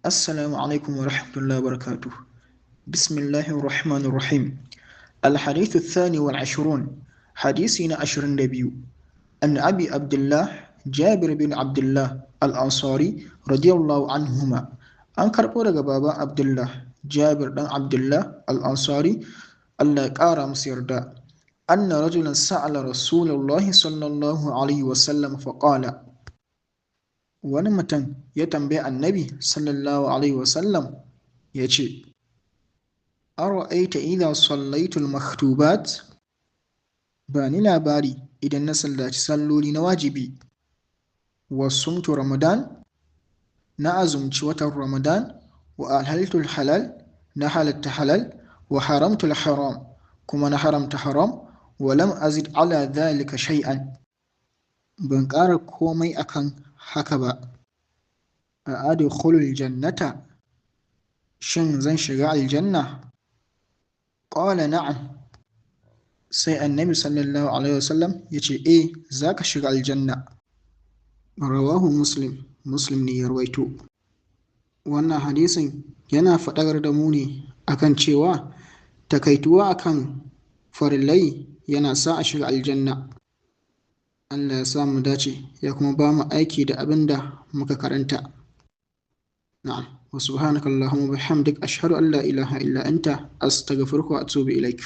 السلام عليكم ورحمة الله وبركاته. بسم الله الرحمن الرحيم. الحديث الثاني والعشرون، حديثنا 22، أن أبي عبد الله جابر بن عبد الله الأنصاري رضي الله عنهما. أن كربو daga baban Abdullah Jabir dan Abdullah al-Ansari, Allah ya ƙara musu yarda. Anna rajulan sa'ala Rasulullahi sallallahu alaihi wasallam faqala, wani mutum ya tambayi annabi sallallahu alaihi wasallam ya ce, ara'aita idha sallaitul maktubat, ba ni labari idan na sallaci salloli na wajibi, wa sumtu ramadan, na azumci watan ramadan, wa ahaltul halal, na halatta halal, wa haramtul haram, kuma na haramta haram, wa lam azid ala dhalika shay'an, ban ƙara komai akan haka ba. A adkhulul jannata, shin zan shiga aljanna? Qala na'am, sai annabi sallallahu alaihi wasallam ya ce za ka shiga aljanna. Rawahu muslim ne ya rawaito. Wannan hadisin yana faɗakar da mu ne akan cewa takaituwa akan farillai yana sa a shiga aljanna. Allah ya sa mu dace ya kuma ba mu aiki da abin da muka karanta. Na'am, wa subhanaka Allahumma bihamdik ashhadu an la ilaha illa anta astaghfiruka wa atubu ilaik.